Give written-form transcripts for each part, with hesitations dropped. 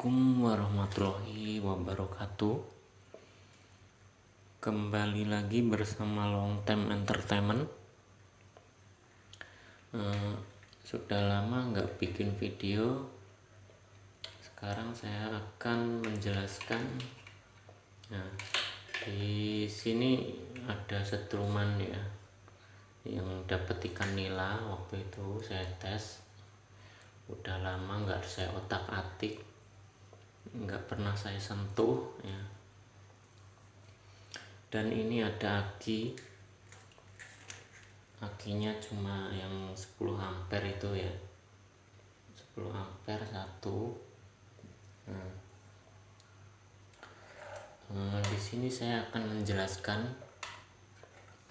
Assalamualaikum warahmatullahi wabarakatuh. Kembali lagi bersama Long Time Entertainment. Sudah lama nggak bikin video. Sekarang saya akan menjelaskan. Nah, di sini ada setruman ya, yang dapat ikan nila. Waktu itu saya tes. Udah lama nggak saya otak-atik, nggak pernah saya sentuh ya. Dan ini ada akinya cuma yang 10 ampere itu ya, 10 ampere satu. Di sini saya akan menjelaskan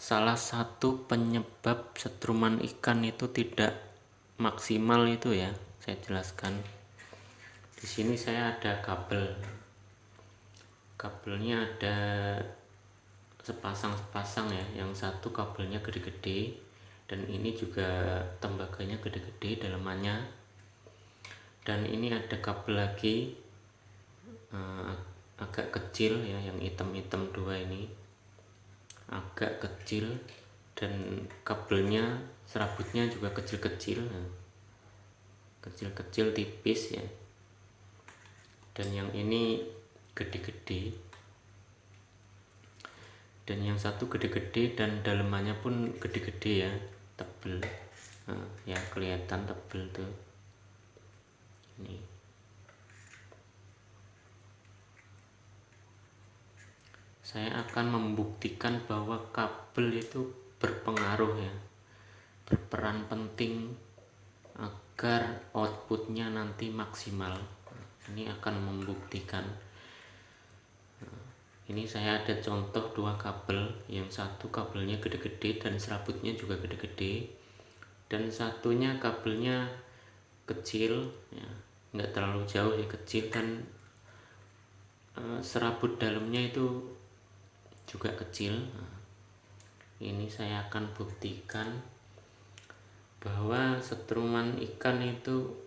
salah satu penyebab setruman ikan itu tidak maksimal itu ya. Saya jelaskan. Di sini saya ada kabelnya ada sepasang ya. Yang satu kabelnya gede-gede, dan ini juga tembaganya gede-gede dalamannya. Dan ini ada kabel lagi agak kecil ya, yang hitam-hitam dua ini agak kecil, dan kabelnya serabutnya juga kecil-kecil, kecil-kecil tipis ya. Dan yang ini gede-gede, dan yang satu gede-gede dan dalamannya pun gede-gede ya, tebel. Ya kelihatan tebel tuh. Ini saya akan membuktikan bahwa kabel itu berpengaruh ya, berperan penting agar outputnya nanti maksimal. Ini akan membuktikan. Ini saya ada contoh dua kabel. Yang satu kabelnya gede-gede dan serabutnya juga gede-gede, dan satunya kabelnya kecil ya, nggak terlalu jauh ya, kecil, dan serabut dalamnya itu juga kecil. Ini saya akan buktikan bahwa setruman ikan itu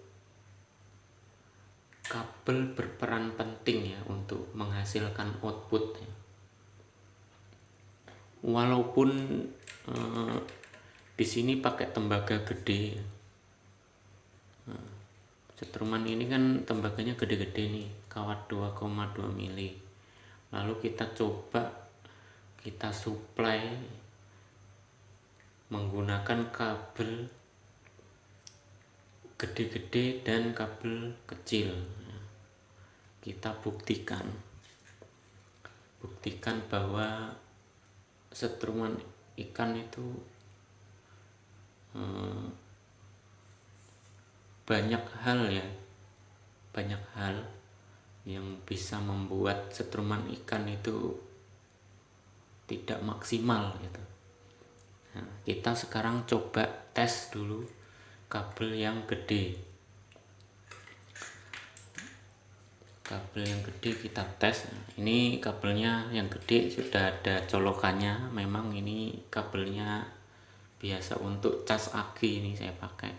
kabel berperan penting ya untuk menghasilkan output ya. Walaupun di sini pakai tembaga gede. Setruman ini kan tembaganya gede-gede nih, kawat 2,2 mili. Lalu kita coba kita supply menggunakan kabel gede-gede dan kabel kecil. Kita buktikan bahwa setruman ikan itu banyak hal yang bisa membuat setruman ikan itu tidak maksimal gitu. Nah, kita sekarang coba tes dulu kabel yang gede. Kabel yang gede kita tes. Ini kabelnya yang gede sudah ada colokannya. Memang ini kabelnya biasa untuk cas aki, ini saya pakai.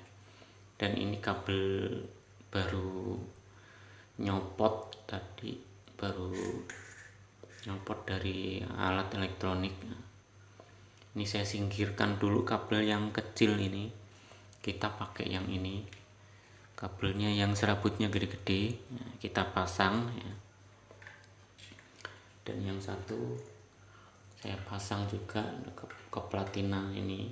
Dan ini kabel baru nyopot tadi, baru nyopot dari alat elektronik. Ini saya singkirkan dulu kabel yang kecil ini, kita pakai yang ini, kabelnya yang serabutnya gede-gede kita pasang ya. Dan yang satu saya pasang juga ke platina ini.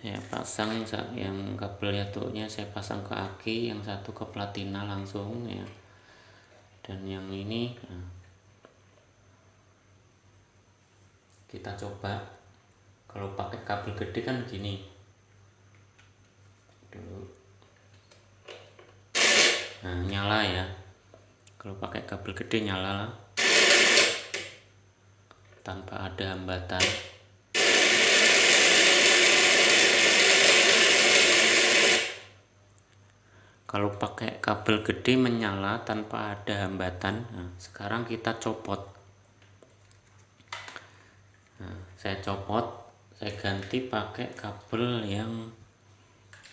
Saya pasang yang kabel yatunya saya pasang ke aki, yang satu ke platina langsung ya. Dan yang ini kita coba. Kalau pakai kabel gede kan gini dulu, nah nyala ya. Kalau pakai kabel gede nyala tanpa ada hambatan. Kalau pakai kabel gede menyala tanpa ada hambatan. Nah, sekarang kita copot. Nah, saya copot, saya ganti pakai kabel yang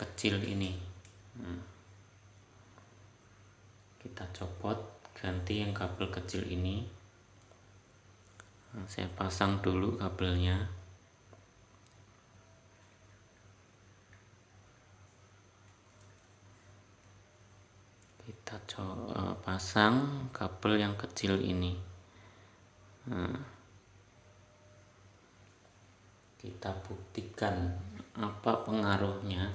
kecil ini. Kita copot, ganti yang kabel kecil ini. Saya pasang dulu kabelnya. Kita pasang kabel yang kecil ini. Kita buktikan apa pengaruhnya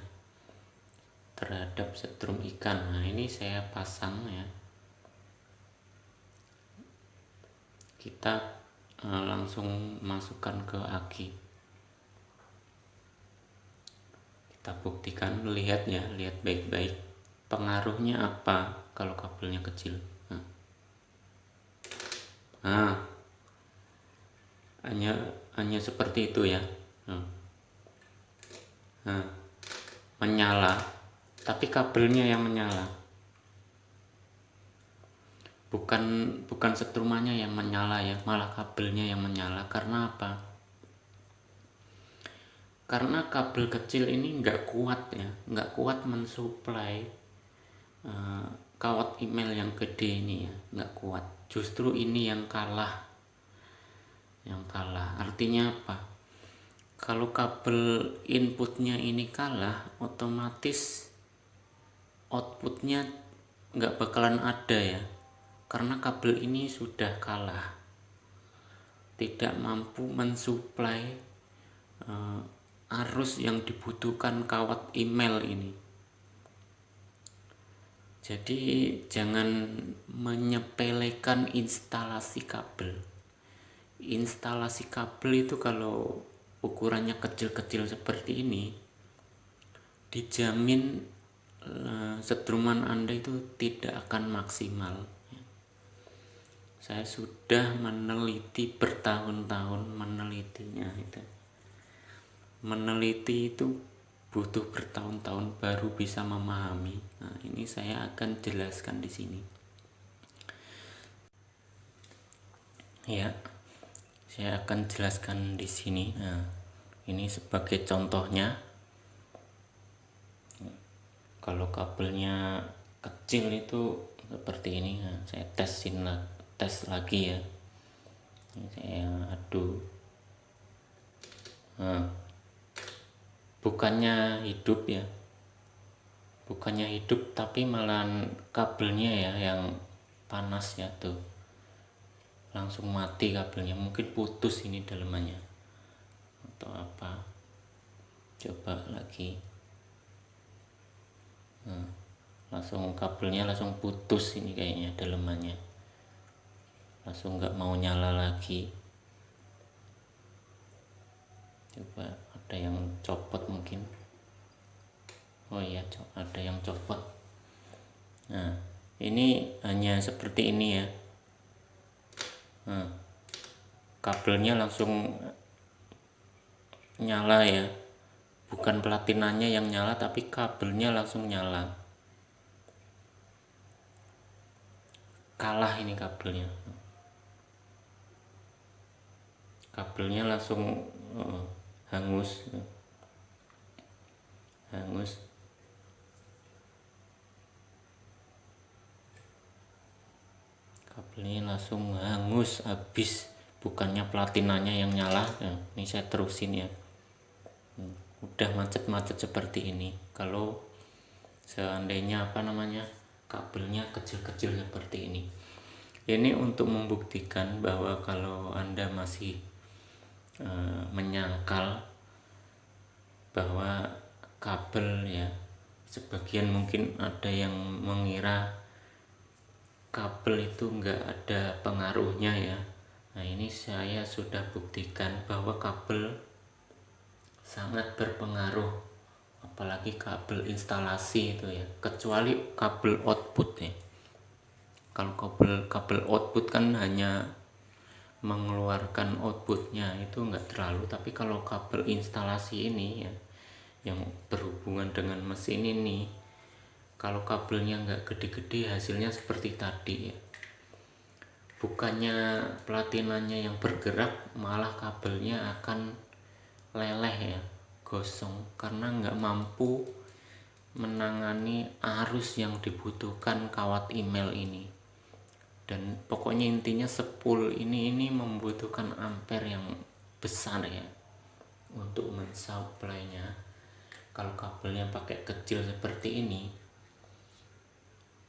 terhadap setrum ikan. Nah, ini saya pasang ya. Kita langsung masukkan ke aki. Kita buktikan, lihat ya, lihat baik-baik pengaruhnya apa kalau kabelnya kecil. Nah, hanya seperti itu ya. Nah, menyala, tapi kabelnya yang menyala, bukan setrumannya yang menyala ya, malah kabelnya yang menyala. Karena apa? Karena kabel kecil ini nggak kuat ya, nggak kuat mensuplai kawat email yang gede ini ya, nggak kuat. Justru ini yang kalah. Artinya apa? Kalau kabel inputnya ini kalah, otomatis outputnya nggak bakalan ada ya, karena kabel ini sudah kalah, tidak mampu mensuplai arus yang dibutuhkan kawat email ini. Jadi jangan menyepelekan instalasi kabel. Instalasi kabel itu kalau ukurannya kecil-kecil seperti ini, dijamin setruman Anda itu tidak akan maksimal. Saya sudah meneliti bertahun-tahun, menelitinya itu. Meneliti itu butuh bertahun-tahun baru bisa memahami. Nah, ini saya akan jelaskan di sini. Ya, saya akan jelaskan di sini. Nah, ini sebagai contohnya. Kalau kabelnya kecil itu seperti ini. Nah, saya tes lagi ya. Ini saya adu. Nah, bukannya hidup ya, tapi malah kabelnya ya yang panas ya tuh, langsung mati kabelnya. Mungkin putus ini dalemannya atau apa. Coba lagi. Langsung kabelnya langsung putus ini kayaknya dalemannya, langsung nggak mau nyala lagi. Coba ada yang copot mungkin. Oh iya, ada yang copot. Nah, ini hanya seperti ini ya. Nah, kabelnya langsung nyala ya, bukan platinanya yang nyala, tapi kabelnya langsung nyala. Kalah ini kabelnya langsung hangus. Kabelnya langsung hangus habis, bukannya platinanya yang nyala. Nah, ini saya terusin ya. Udah macet-macet seperti ini. Kalau seandainya kabelnya kecil-kecil seperti ini untuk membuktikan bahwa kalau Anda masih menyangkal bahwa kabel ya, sebagian mungkin ada yang mengira kabel itu enggak ada pengaruhnya ya. Nah, ini saya sudah buktikan bahwa kabel sangat berpengaruh, apalagi kabel instalasi itu ya, kecuali kabel output ya. Kalau kabel output kan hanya mengeluarkan outputnya, itu enggak terlalu. Tapi kalau kabel instalasi ini ya, yang berhubungan dengan mesin ini, kalau kabelnya enggak gede-gede, hasilnya seperti tadi ya. Bukannya platinanya yang bergerak, malah kabelnya akan leleh ya, gosong, karena nggak mampu menangani arus yang dibutuhkan kawat email ini. Dan pokoknya intinya spool ini membutuhkan ampere yang besar ya untuk mensuplainya. Kalau kabelnya pakai kecil seperti ini,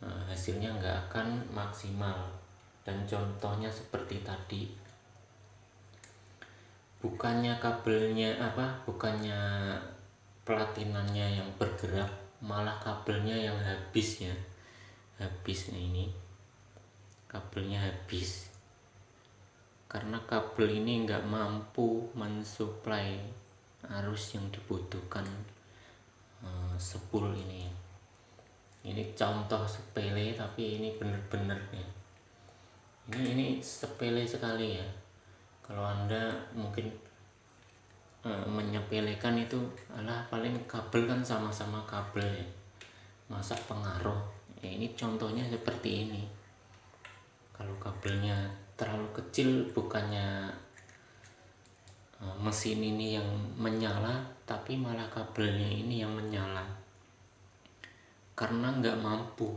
hasilnya nggak akan maksimal. Dan contohnya seperti tadi, bukannya platinannya yang bergerak, malah kabelnya yang habisnya ini kabelnya habis karena kabel ini nggak mampu mensuplai arus yang dibutuhkan spool ini. Ini contoh sepele tapi ini bener-bener ya, ini sepele sekali ya. Kalau Anda mungkin menyepelekan itu, alah paling kabel kan sama-sama kabel ya, masa pengaruh ya. Ini contohnya seperti ini. Kalau kabelnya terlalu kecil, bukannya mesin ini yang menyala, tapi malah kabelnya ini yang menyala karena nggak mampu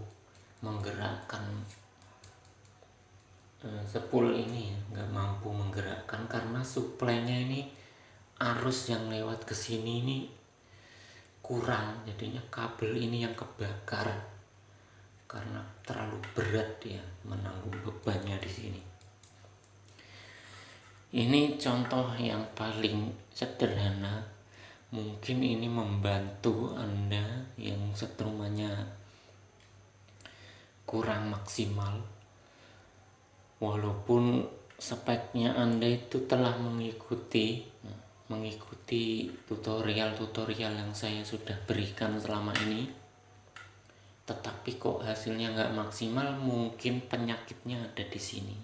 menggerakkan spool ini, nggak mampu menggerakkan karena suplainya ini, arus yang lewat ke sini ini kurang, jadinya kabel ini yang kebakar karena terlalu berat dia menanggung bebannya di sini. Ini contoh yang paling sederhana, mungkin ini membantu Anda yang setrumannya kurang maksimal. Walaupun speknya Anda itu telah mengikuti tutorial yang saya sudah berikan selama ini, tetapi kok hasilnya nggak maksimal, mungkin penyakitnya ada di sini.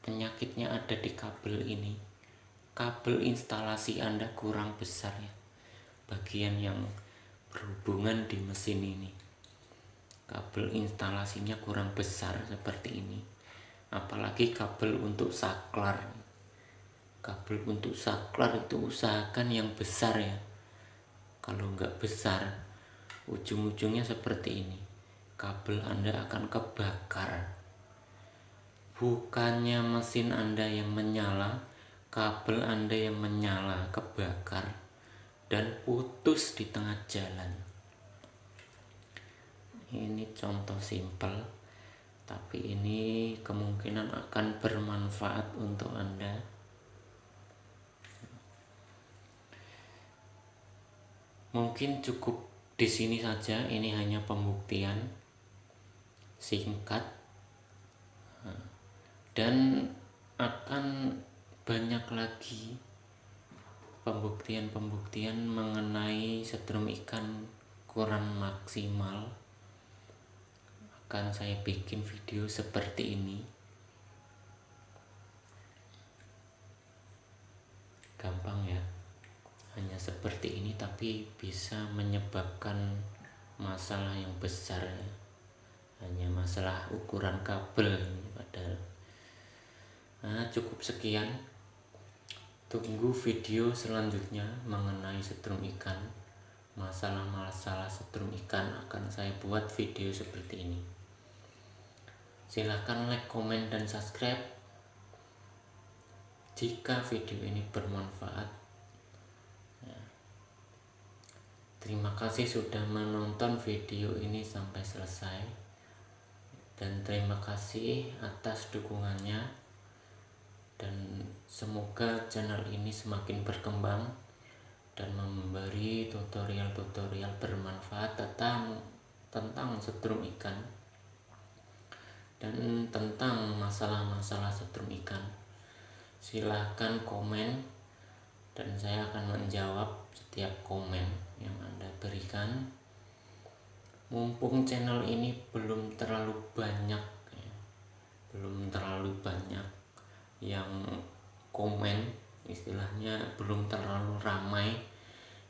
Penyakitnya ada di kabel ini. Kabel instalasi Anda kurang besar ya, bagian yang berhubungan di mesin ini. Kabel instalasinya kurang besar seperti ini. Apalagi kabel untuk saklar. Kabel untuk saklar itu usahakan yang besar ya. Kalau nggak besar, ujung-ujungnya seperti ini. Kabel Anda akan kebakar. Bukannya mesin Anda yang menyala, kabel Anda yang menyala, kebakar, dan putus di tengah jalan. Ini contoh simpel, tapi ini kemungkinan akan bermanfaat untuk Anda. Mungkin cukup di sini saja. Ini hanya pembuktian singkat, dan akan banyak lagi pembuktian mengenai setrum ikan kurang maksimal. Akan saya bikin video seperti ini. Gampang ya, hanya seperti ini tapi bisa menyebabkan masalah yang besar. Hanya masalah ukuran kabel padahal. Cukup sekian. Tunggu video selanjutnya mengenai setrum ikan. Masalah-masalah setrum ikan akan saya buat video seperti ini. Silahkan like, komen, dan subscribe jika video ini bermanfaat. Terima kasih sudah menonton video ini sampai selesai, dan terima kasih atas dukungannya, dan semoga channel ini semakin berkembang dan memberi tutorial-tutorial bermanfaat tentang setrum ikan dan tentang masalah-masalah setrum ikan. Silahkan komen dan saya akan menjawab setiap komen yang Anda berikan. Mumpung channel ini belum terlalu banyak yang komen, istilahnya belum terlalu ramai.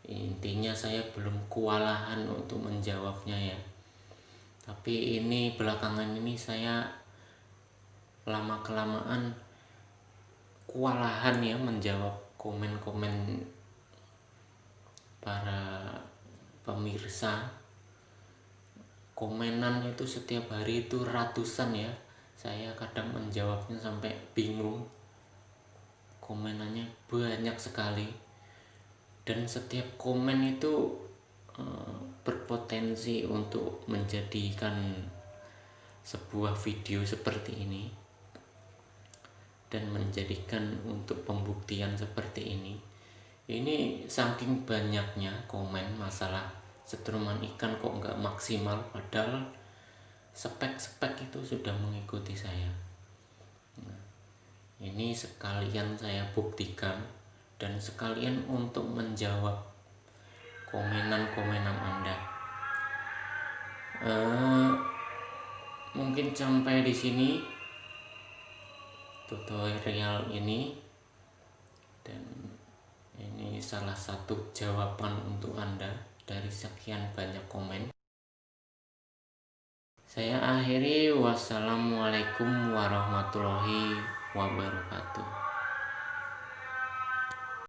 Intinya saya belum kewalahan untuk menjawabnya ya. Tapi ini belakangan ini saya lama-kelamaan kewalahan ya menjawab komen-komen para pemirsa. Komenan itu setiap hari itu ratusan ya, saya kadang menjawabnya sampai bingung. Komenannya banyak sekali, dan setiap komen itu berpotensi untuk menjadikan sebuah video seperti ini dan menjadikan untuk pembuktian seperti ini. Ini saking banyaknya komen masalah setruman ikan kok nggak maksimal, padahal spek-spek itu sudah mengikuti saya. Ini sekalian saya buktikan dan sekalian untuk menjawab komenan-komenan Anda. Mungkin sampai di sini tutorial ini, dan ini salah satu jawaban untuk Anda dari sekian banyak komen. Saya akhiri, wassalamualaikum warahmatullahi wabarakatuh.